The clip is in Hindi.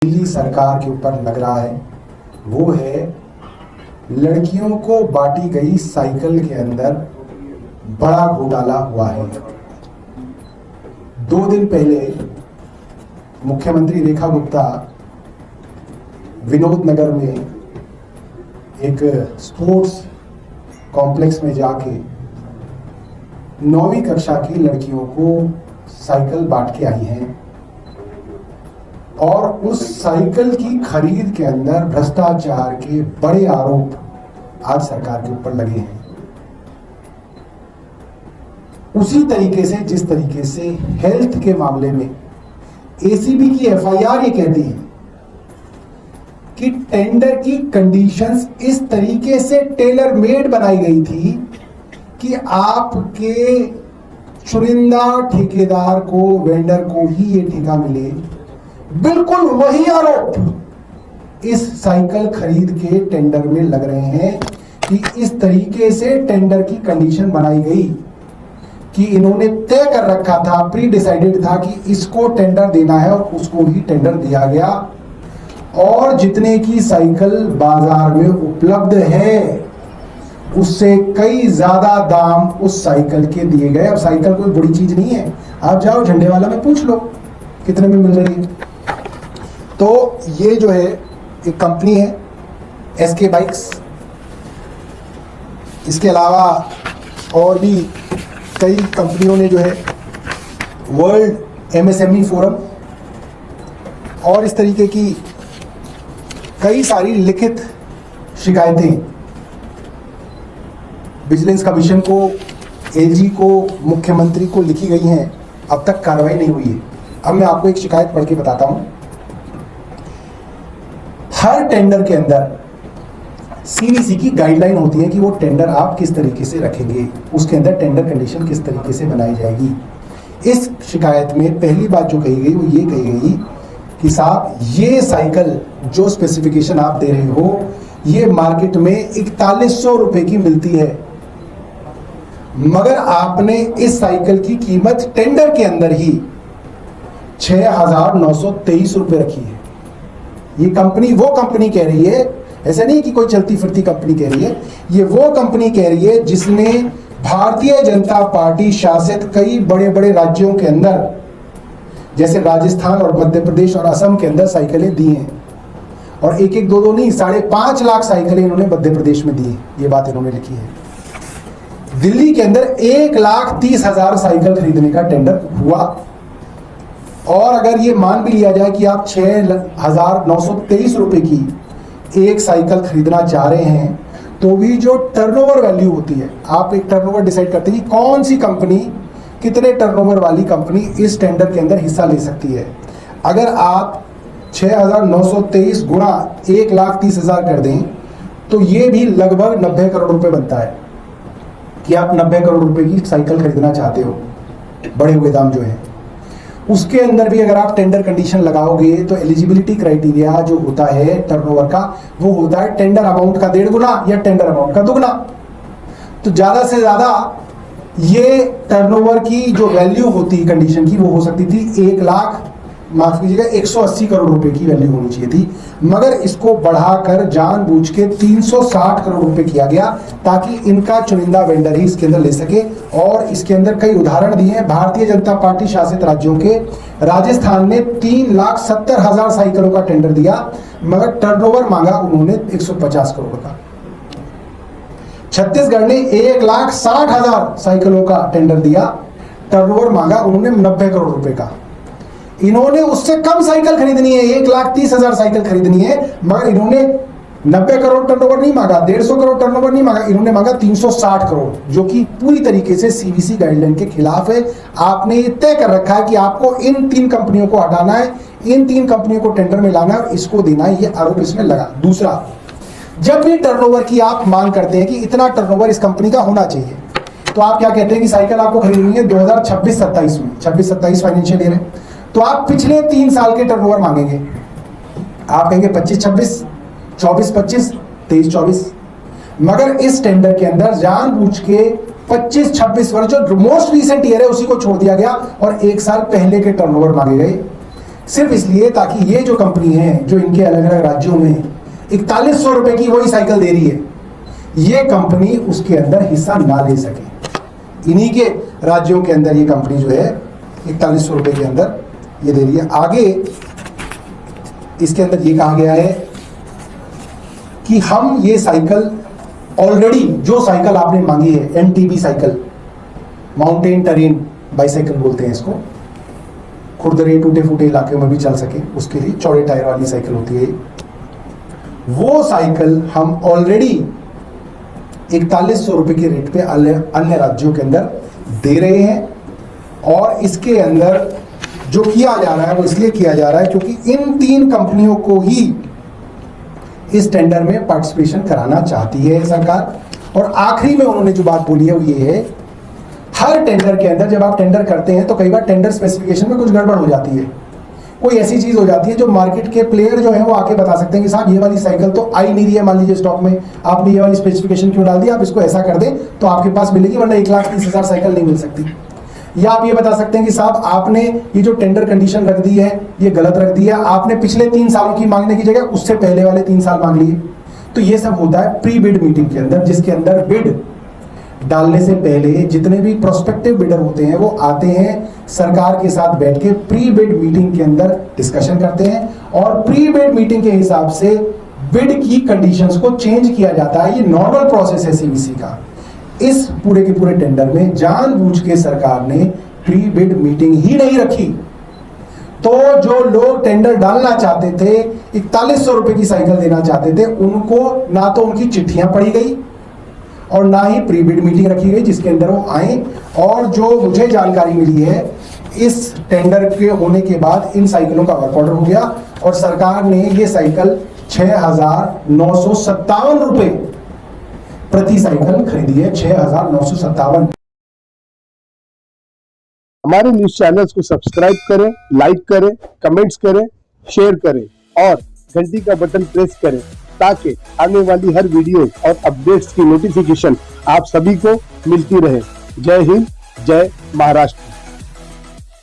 दिल्ली सरकार के ऊपर लग रहा है वो है लड़कियों को बांटी गई साइकिल के अंदर बड़ा घोटाला हुआ है। 2 दिन पहले मुख्यमंत्री रेखा गुप्ता विनोद नगर में एक स्पोर्ट्स कॉम्प्लेक्स में जाके 9वीं कक्षा की लड़कियों को साइकिल बांट के आई हैं और उस साइकिल की खरीद के अंदर भ्रष्टाचार के बड़े आरोप आज सरकार के ऊपर लगे हैं। उसी तरीके से जिस तरीके से हेल्थ के मामले में एसीबी की एफआईआर ये कहती है कि टेंडर की कंडीशंस इस तरीके से टेलर मेड बनाई गई थी कि आपके चुनिंदा ठेकेदार को, वेंडर को ही ये ठेका मिले। बिल्कुल वही आरोप इस साइकिल खरीद के टेंडर में लग रहे हैं कि इस तरीके से टेंडर की कंडीशन बनाई गई कि इन्होंने तय कर रखा था, प्री डिसाइडेड था कि इसको टेंडर देना है और उसको ही टेंडर दिया गया और जितने की साइकिल बाजार में उपलब्ध है उससे कई ज्यादा दाम उस साइकिल के दिए गए। अब साइकिल कोई बड़ी चीज नहीं है, आप जाओ झंडे वाला में पूछ लो कितने में मिल रही है। तो ये जो है एक कंपनी है एसके बाइक्स, इसके अलावा और भी कई कंपनियों ने जो है वर्ल्ड एमएसएमई फोरम और इस तरीके की कई सारी लिखित शिकायतें विजिलेंस कमीशन को, एलजी को, मुख्यमंत्री को लिखी गई हैं। अब तक कार्रवाई नहीं हुई है। अब मैं आपको एक शिकायत पढ़ के बताता हूं। हर टेंडर के अंदर सीवीसी की गाइडलाइन होती है कि वो टेंडर आप किस तरीके से रखेंगे, उसके अंदर टेंडर कंडीशन किस तरीके से बनाई जाएगी। इस शिकायत में पहली बात जो कही गई वो ये कही गई कि साहब ये साइकिल जो स्पेसिफिकेशन आप दे रहे हो ये मार्केट में 4100 रुपए की मिलती है, मगर आपने इस साइकिल की कीमत टेंडर के अंदर ही 6923 रुपए रखी है। ये कंपनी वो कंपनी कह रही है, ऐसा नहीं कि कोई चलती फिरती कंपनी कह रही है, ये वो कंपनी कह रही है जिसने भारतीय जनता पार्टी शासित कई बड़े बड़े राज्यों के अंदर जैसे राजस्थान और मध्य प्रदेश और असम के अंदर साइकिलें दी हैं और एक एक दो दो नहीं 5.5 लाख साइकिलें इन्होंने मध्य प्रदेश में दी है। ये बात इन्होंने लिखी है। दिल्ली के अंदर 1,30,000 साइकिल खरीदने का टेंडर हुआ और अगर ये मान भी लिया जाए कि आप 6,923 रुपए की एक साइकिल खरीदना चाह रहे हैं तो भी जो टर्नओवर वैल्यू होती है, आप एक टर्नओवर डिसाइड करते हैं कि कौन सी कंपनी, कितने टर्नओवर वाली कंपनी इस टेंडर के अंदर हिस्सा ले सकती है। अगर आप 6,923 गुणा 1,30,000 कर दें तो ये भी लगभग 90 करोड़ रुपए बनता है कि आप 90 करोड़ रुपए की साइकिल खरीदना चाहते हो। बढ़े हुए दाम जो है उसके अंदर भी अगर आप टेंडर कंडीशन लगाओगे तो एलिजिबिलिटी क्राइटेरिया जो होता है टर्नओवर का वो होता है टेंडर अमाउंट का 1.5 गुना या टेंडर अमाउंट का 2 गुना। तो ज्यादा से ज्यादा ये टर्नओवर की जो वैल्यू होती कंडीशन की वो हो सकती थी 180 करोड़ रुपए की वैल्यू होनी चाहिए थी, मगर इसको बढ़ाकर जानबूझ के 360 करोड़ रुपए किया गया ताकि इनका चुनिंदा वेंडर ही इसके अंदर ले सके। और इसके अंदर कई उदाहरण दिए हैं भारतीय जनता पार्टी शासित राज्यों के। राजस्थान ने 3,70,000 साइकिलों का टेंडर दिया मगर टर्नओवर मांगा उन्होंने 150 करोड़ का। छत्तीसगढ़ ने 1,60,000 साइकिलों का टेंडर दिया, टर्नओवर मांगा उन्होंने 90 करोड़ रुपए का। इन्होंने उससे कम साइकिल खरीदनी है, 1,30,000 साइकिल खरीदनी है, मगर इन्होंने 90 करोड़ टर्नओवर नहीं मांगा, 150 करोड़ टर्नओवर नहीं मांगा, इन्होंने मांगा 360 करोड़, जो कि पूरी तरीके से सीवीसी गाइडलाइन के खिलाफ है। आपने ये तय कर रखा है कि आपको इन 3 कंपनियों को हटाना है, इन 3 कंपनियों को टेंडर में लाना है और इसको देना है, ये आरोप इसमें लगा। दूसरा, जब भी टर्नओवर की आप मांग करते हैं कि इतना टर्नओवर इस कंपनी का होना चाहिए, तो आप क्या कहते हैं कि साइकिल आपको खरीदनी है 2026-27 में, 26-27 फाइनेंशियल ईयर है, तो आप पिछले 3 साल के टर्नओवर मांगेंगे। आप कहेंगे 25-26, 24-25, 23-24, मगर इस टेंडर के अंदर जानबूझ के 25-26 वर्ष जो मोस्ट रीसेंट ईयर है उसी को छोड़ दिया गया और 1 साल पहले के टर्नओवर मांगे गए। सिर्फ इसलिए ताकि ये जो कंपनी है जो इनके अलग अलग राज्यों में 4100 रुपए की वही साइकिल दे रही है, ये कंपनी उसके अंदर हिस्सा ना ले सके। इन्हीं के राज्यों के अंदर ये कंपनी जो है 4100 रुपए के अंदर ये दे रही है। आगे इसके अंदर ये कहा गया है कि हम ये साइकिल ऑलरेडी, जो साइकिल आपने मांगी है MTB cycle, mountain terrain bicycle बोलते हैं इसको, खुरदरे टूटे फूटे इलाके में भी चल सके उसके लिए चौड़े टायर वाली साइकिल होती है, वो साइकिल हम ऑलरेडी 4100 रुपए के रेट पे अन्य राज्यों के अंदर दे रहे हैं। और इसके अंदर जो किया जा रहा है वो इसलिए किया जा रहा है क्योंकि इन 3 कंपनियों को ही इस टेंडर में पार्टिसिपेशन कराना चाहती है सरकार। और आखिरी में उन्होंने जो बात बोली है वो ये है, हर टेंडर के अंदर जब आप टेंडर करते हैं तो कई बार टेंडर स्पेसिफिकेशन में कुछ गड़बड़ हो जाती है, कोई ऐसी चीज हो जाती है जो मार्केट के प्लेयर जो है वो आके बता सकते हैं कि साहब ये वाली साइकिल तो आई नहीं रही है, मान लीजिए स्टॉक में, आपने ये वाली स्पेसिफिकेशन क्यों डाल दी, आप इसको ऐसा कर दें तो आपके पास मिलेगी, वरना 1,30,000 साइकिल नहीं मिल सकती। या आप ये बता सकते हैं कि साहब आपने ये जो टेंडर कंडीशन रख दी है ये गलत रख दी है, आपने पिछले 3 सालों की मांगने की जगह उससे पहले वाले 3 साल मांग लिए। तो ये सब होता है प्री बिड मीटिंग के अंदर, जिसके अंदर बिड डालने से पहले जितने भी प्रोस्पेक्टिव बिडर होते हैं वो आते हैं, सरकार के साथ बैठ के प्री बिड मीटिंग के अंदर डिस्कशन करते हैं और प्री बिड मीटिंग के हिसाब से बिड की कंडीशंस को चेंज किया जाता है। ये नॉर्मल प्रोसेस है CVC का। इस पूरे के पूरे टेंडर में जानबूझ के सरकार ने प्री बिड मीटिंग ही नहीं रखी। तो जो लोग टेंडर डालना चाहते थे, 4100 रुपए की साइकिल देना चाहते थे, उनको ना तो उनकी चिट्ठियां पड़ी गई और ना ही प्री बिड मीटिंग रखी गई जिसके अंदर वो आए। और जो मुझे जानकारी मिली है, इस टेंडर के होने के बाद इन साइकिलों का वर्क ऑर्डर हो गया और सरकार ने ये साइकिल 6,957 रुपए प्रति साइकिल खरीदी है। 6,957। हमारे न्यूज चैनल्स को सब्सक्राइब करें, लाइक करें, कमेंट्स करें, शेयर करें और घंटी का बटन प्रेस करें ताकि आने वाली हर वीडियो और अपडेट्स की नोटिफिकेशन आप सभी को मिलती रहे। जय हिंद, जय महाराष्ट्र।